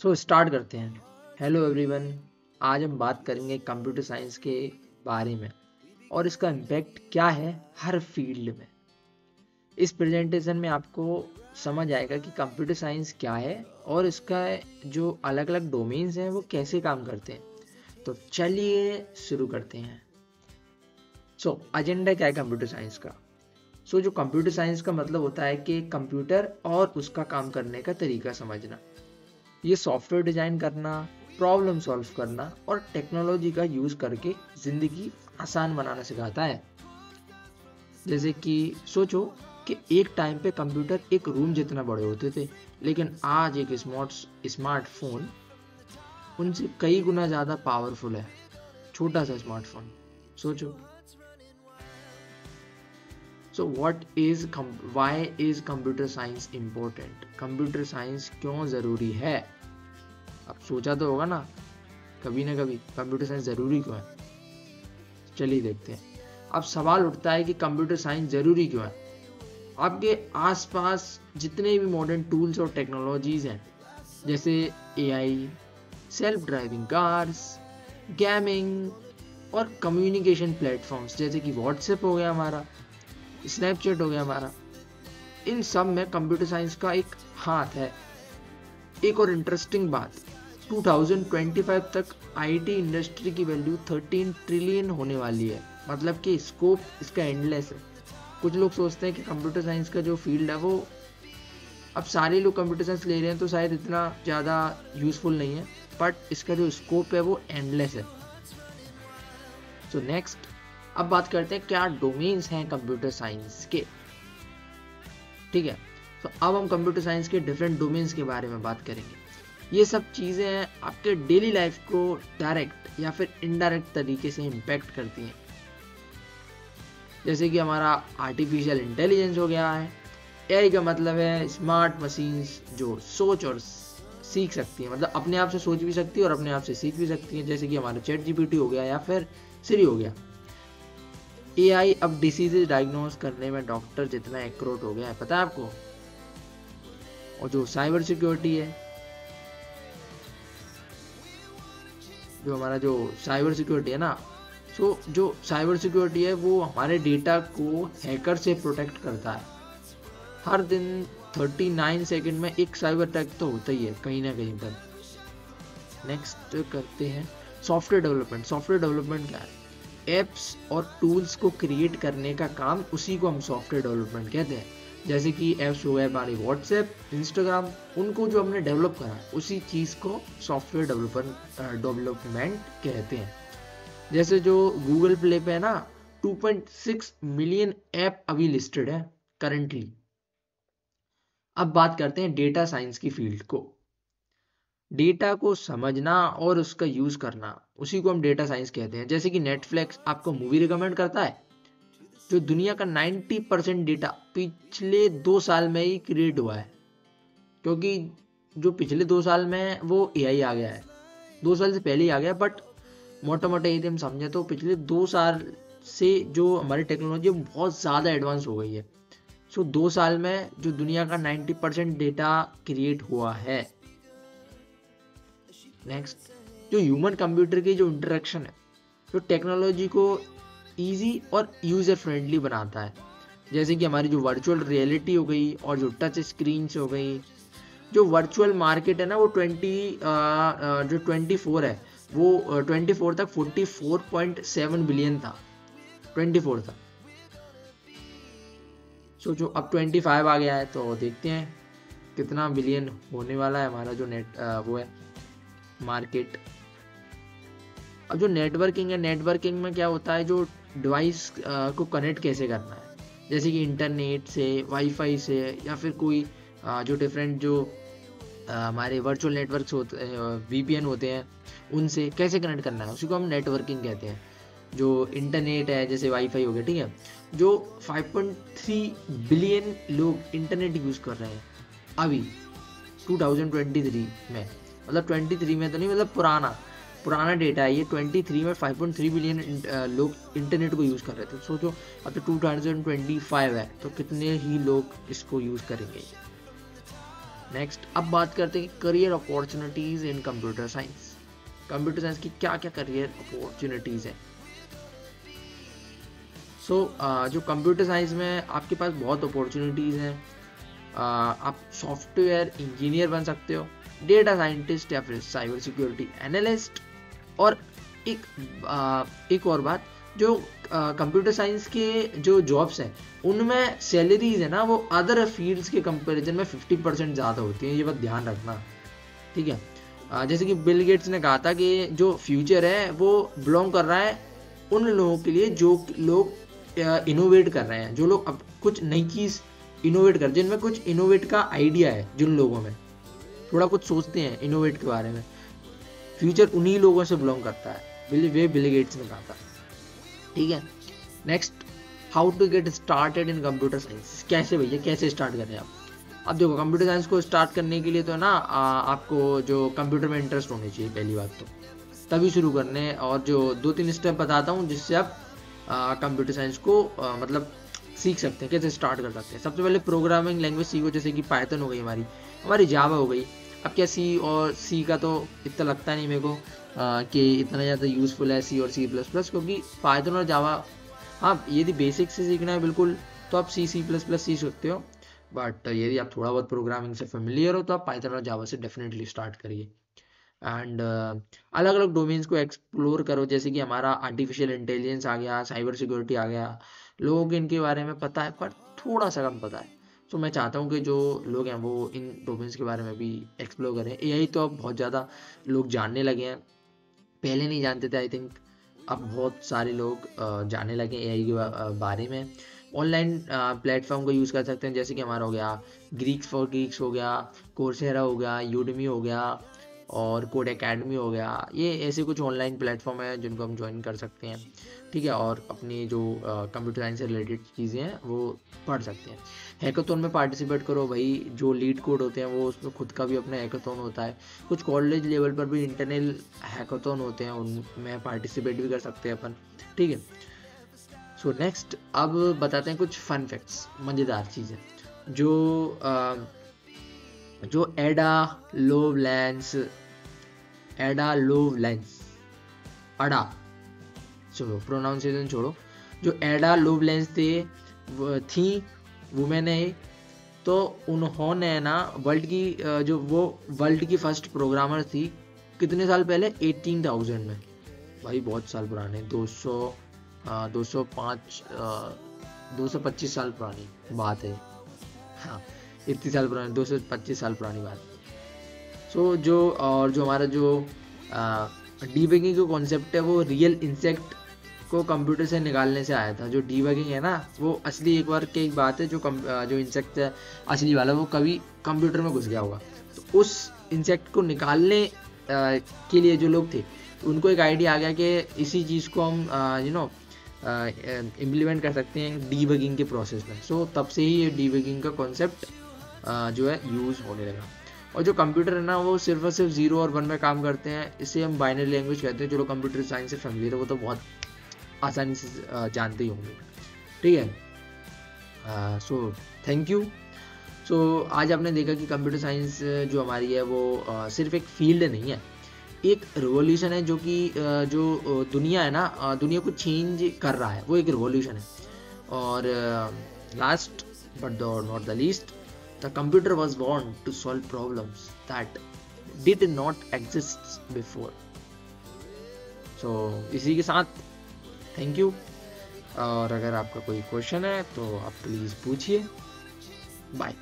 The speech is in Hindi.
सो स्टार्ट करते हैं। हेलो एवरीवन, आज हम बात करेंगे कंप्यूटर साइंस के बारे में और इसका इम्पैक्ट क्या है हर फील्ड में। इस प्रेजेंटेशन में आपको समझ आएगा कि कंप्यूटर साइंस क्या है और इसका जो अलग अलग डोमेन्स हैं वो कैसे काम करते हैं। तो चलिए शुरू करते हैं। एजेंडा क्या है कंप्यूटर साइंस का? जो कंप्यूटर साइंस का मतलब होता है कि कंप्यूटर और उसका काम करने का तरीका समझना। ये सॉफ्टवेयर डिजाइन करना, प्रॉब्लम सॉल्व करना और टेक्नोलॉजी का यूज करके जिंदगी आसान बनाना सिखाता है। जैसे कि सोचो कि एक टाइम पे कंप्यूटर एक रूम जितना बड़े होते थे, लेकिन आज एक स्मार्टफोन उनसे कई गुना ज्यादा पावरफुल है। छोटा सा स्मार्टफोन सोचो। Why is computer science important? Computer science क्यों जरूरी है? अब सोचा तो होगा ना कभी कंप्यूटर साइंस जरूरी क्यों है। चलिए देखते हैं। अब सवाल उठता है कि कंप्यूटर साइंस जरूरी क्यों है। आपके आसपास जितने भी मॉडर्न टूल्स और टेक्नोलॉजीज हैं, जैसे AI, self driving cars, gaming और कम्युनिकेशन प्लेटफॉर्म्स जैसे कि व्हाट्सएप हो गया हमारा, स्नैपचैट हो गया हमारा, इन सब में कंप्यूटर साइंस का एक हाथ है। एक और इंटरेस्टिंग बात, 2025 तक आईटी इंडस्ट्री की वैल्यू 13 ट्रिलियन होने वाली है। मतलब कि स्कोप इसका एंडलेस है। कुछ लोग सोचते हैं कि कंप्यूटर साइंस का जो फील्ड है वो, अब सारे लोग कंप्यूटर साइंस ले रहे हैं तो शायद इतना ज़्यादा यूजफुल नहीं है, बट इसका जो स्कोप है वो एंडलेस है। नेक्स्ट, अब बात करते हैं क्या डोमेन्स हैं कंप्यूटर साइंस के। ठीक है, अब हम कंप्यूटर साइंस के डिफरेंट डोमेन्स के बारे में बात करेंगे। ये सब चीज़ें आपके डेली लाइफ को डायरेक्ट या फिर इनडायरेक्ट तरीके से इम्पैक्ट करती हैं। जैसे कि हमारा आर्टिफिशियल इंटेलिजेंस हो गया है। एआई का मतलब है स्मार्ट मशीन्स जो सोच और सीख सकती हैं, मतलब अपने आप से सोच भी सकती है और अपने आप से सीख भी सकती हैं, जैसे कि हमारा चैट जीपीटी हो गया या फिर सिरी हो गया। एआई अब डिसीजेज डायग्नोस करने में डॉक्टर जितना एक्यूरेट हो गया है, पता है आपको। और जो साइबर सिक्योरिटी है, जो हमारा जो साइबर सिक्योरिटी है ना, जो साइबर सिक्योरिटी है वो हमारे डेटा को हैकर से प्रोटेक्ट करता है। हर दिन 39 सेकंड में एक साइबर अटैक तो होता ही है कहीं ना कहीं पर। नेक्स्ट करते हैं सॉफ्टवेयर डेवलपमेंट। सॉफ्टवेयर डेवलपमेंट क्या है? एप्स और टूल्स को क्रिएट करने का काम, उसी को हम सॉफ्टवेयर डेवलपमेंट कहते हैं। जैसे कि एप्स हो गए हमारे व्हाट्सएप, इंस्टाग्राम, उनको जो हमने डेवलप करा उसी चीज़ को सॉफ्टवेयर डेवलपमेंट कहते हैं। जैसे जो गूगल प्ले पे है ना, 2.6 मिलियन ऐप अभी लिस्टेड है करंटली। अब बात करते हैं डेटा साइंस की फील्ड को। डेटा को समझना और उसका यूज करना, उसी को हम डेटा साइंस कहते हैं। जैसे कि नेटफ्लिक्स आपको मूवी रिकमेंड करता है, जो दुनिया का 90% डेटा पिछले 2 साल में ही क्रिएट हुआ है, क्योंकि जो पिछले 2 साल में वो एआई आ गया है। 2 साल से पहले ही आ गया, बट मोटा मोटा यदि हम समझे तो पिछले 2 साल से जो हमारी टेक्नोलॉजी बहुत ज़्यादा एडवांस हो गई है। 2 साल में जो दुनिया का 90% डेटा क्रिएट हुआ है। नेक्स्ट, जो ह्यूमन कंप्यूटर की जो इंटरेक्शन है, जो टेक्नोलॉजी को इजी और यूजर फ्रेंडली बनाता है। जैसे कि हमारी जो वर्चुअल रियलिटी हो गई और जो टच स्क्रीन हो गई। जो वर्चुअल मार्केट है ना, वो 24 है, वो 24 तक 44.7 बिलियन था। 24 था। जो अब 25 आ गया है, तो देखते हैं कितना बिलियन होने वाला है हमारा जो वो है मार्केट। अब जो नेटवर्किंग है, नेटवर्किंग में क्या होता है, जो डिवाइस को कनेक्ट कैसे करना है, जैसे कि इंटरनेट से, वाईफाई से, या फिर कोई जो डिफरेंट जो हमारे वर्चुअल नेटवर्क्स होते हैं, वीपीएन होते हैं, उनसे कैसे कनेक्ट करना है, उसी को हम नेटवर्किंग कहते हैं। जो इंटरनेट है, जैसे वाईफाई हो गया, ठीक है, जो 5.3 बिलियन लोग इंटरनेट यूज़ कर रहे हैं अभी 2023 में। मतलब 23 में तो नहीं, मतलब पुराना डेटा है ये। 23 में 5.3 बिलियन लोग इंटरनेट को यूज़ कर रहे थे। सोचो अब तो 2025 है, तो कितने ही लोग इसको यूज़ करेंगे। नेक्स्ट अब बात करते हैं career opportunities in computer science. Computer science की क्या क्या करियर अपॉर्चुनिटीज है। जो कंप्यूटर साइंस में आपके पास बहुत अपॉर्चुनिटीज हैं। आप सॉफ्टवेयर इंजीनियर बन सकते हो, डेटा साइंटिस्ट या फिर साइबर सिक्योरिटी एनालिस्ट। और एक और बात, जो कंप्यूटर साइंस के जो जॉब्स हैं उनमें सैलरीज है ना वो अदर फील्ड्स के कंपैरिजन में 50% ज़्यादा होती है, ये बात ध्यान रखना, ठीक है। जैसे कि बिल गेट्स ने कहा था कि जो फ्यूचर है वो बिलोंग कर रहा है उन लोगों के लिए जो लोग इनोवेट कर रहे हैं, जो लोग अब कुछ नई चीज़ इनोवेट कर, जिनमें कुछ इनोवेट का आइडिया है, जिन लोगों में थोड़ा कुछ सोचते हैं इनोवेट के बारे में, फ्यूचर उन्हीं लोगों से बिलोंग करता है, बिल गेट्स ने कहा था, ठीक है। Next, how to get started in computer science. कैसे भैया, कैसे स्टार्ट करें आप। अब देखो कंप्यूटर साइंस को स्टार्ट करने के लिए तो ना आपको जो कंप्यूटर में इंटरेस्ट होनी चाहिए, पहली बात तो तभी शुरू करने। और जो 2-3 स्टेप बताता हूँ जिससे आप कंप्यूटर साइंस को मतलब सीख सकते हैं, कैसे स्टार्ट कर सकते हैं। सबसे पहले प्रोग्रामिंग लैंग्वेज सीखो, जैसे कि पाइथन हो गई, हमारी जावा हो गई। अब क्या सी और सी का तो इतना लगता नहीं मेरे को कि इतना ज़्यादा यूज़फुल है सी और C++, क्योंकि पाइथन और जावा, हाँ यदि बेसिक से सीखना है बिल्कुल तो आप C++ सीख सकते हो, बट यदि आप थोड़ा बहुत प्रोग्रामिंग से फेमिलियर हो तो आप पाइथन और जावा से डेफिनेटली स्टार्ट करिए। एंड अलग अलग डोमेन्स को एक्सप्लोर करो, जैसे कि हमारा आर्टिफिशियल इंटेलिजेंस आ गया, साइबर सिक्योरिटी आ गया। लोगों को इनके बारे में पता है पर थोड़ा सा कम पता है, तो मैं चाहता हूँ कि जो लोग हैं वो इन डोमेन्स के बारे में भी एक्सप्लोर करें। एआई तो अब बहुत ज़्यादा लोग जानने लगे हैं, पहले नहीं जानते थे, आई थिंक अब बहुत सारे लोग जानने लगे एआई के बारे में। ऑनलाइन प्लेटफॉर्म को यूज़ कर सकते हैं, जैसे कि हमारा हो गया ग्रीक्स फॉर गीक्स हो गया, कोर्सेरा हो गया, यूडमी हो गया और कोड एकेडमी हो गया। ये ऐसे कुछ ऑनलाइन प्लेटफॉर्म है जिनको हम ज्वाइन कर सकते हैं, ठीक है, और अपनी जो कंप्यूटर साइंस से रिलेटेड चीज़ें हैं वो पढ़ सकते हैं। हैकाथॉन में पार्टिसिपेट करो भाई, जो लीड कोड होते हैं वो उसमें खुद का भी अपना हैकाथॉन होता है। कुछ कॉलेज लेवल पर भी इंटरनल हैकाथॉन होते हैं, उनमें पार्टिसिपेट भी कर सकते हैं अपन, ठीक है। सो नेक्स्ट अब बताते हैं कुछ फन फैक्ट्स, मज़ेदार चीज़ें। जो एडा लोवलेंस अडा, चलो प्रोनाउंसिएशन छोड़ो, जो एडा लोवलेंस थी वुमेन है, तो उन्होंने ना वर्ल्ड की फर्स्ट प्रोग्रामर थी, कितने साल पहले, 18,000 में, भाई बहुत साल पुराने, 225 साल पुरानी बात है, हाँ इतनी साल पुरानी, 225 साल पुरानी बात। जो हमारा जो डीबगिंग का कॉन्सेप्ट है वो रियल इंसेक्ट को कंप्यूटर से निकालने से आया था। जो डीबगिंग है ना वो असली एक बार की एक बात है, जो इंसेक्ट है असली वाला वो कभी कंप्यूटर में घुस गया होगा, तो उस इंसेक्ट को निकालने के लिए जो लोग थे उनको एक आइडिया आ गया कि इसी चीज़ को हम इम्प्लीमेंट कर सकते हैं डीबगिंग के प्रोसेस में। सो तब से ही ये डीबगिंग का कॉन्सेप्ट जो है यूज़ होने लगा। और जो कंप्यूटर है ना वो सिर्फ और सिर्फ 0 और 1 में काम करते हैं, इसे हम बाइनरी लैंग्वेज कहते हैं। जो लोग कंप्यूटर साइंस से फैमिलियर है वो तो बहुत आसानी से जानते ही होंगे, ठीक है। So thank you. सो आज आपने देखा कि कंप्यूटर साइंस जो हमारी है वो सिर्फ एक फील्ड नहीं है, एक रिवॉल्यूशन है, जो कि जो दुनिया है ना, दुनिया को चेंज कर रहा है, वो एक रिवॉल्यूशन है। और last but not the least, the computer was born to solve problems that did not exist before. So इसी के साथ थैंक यू, और अगर आपका कोई क्वेश्चन है तो आप प्लीज़ पूछिए। बाय।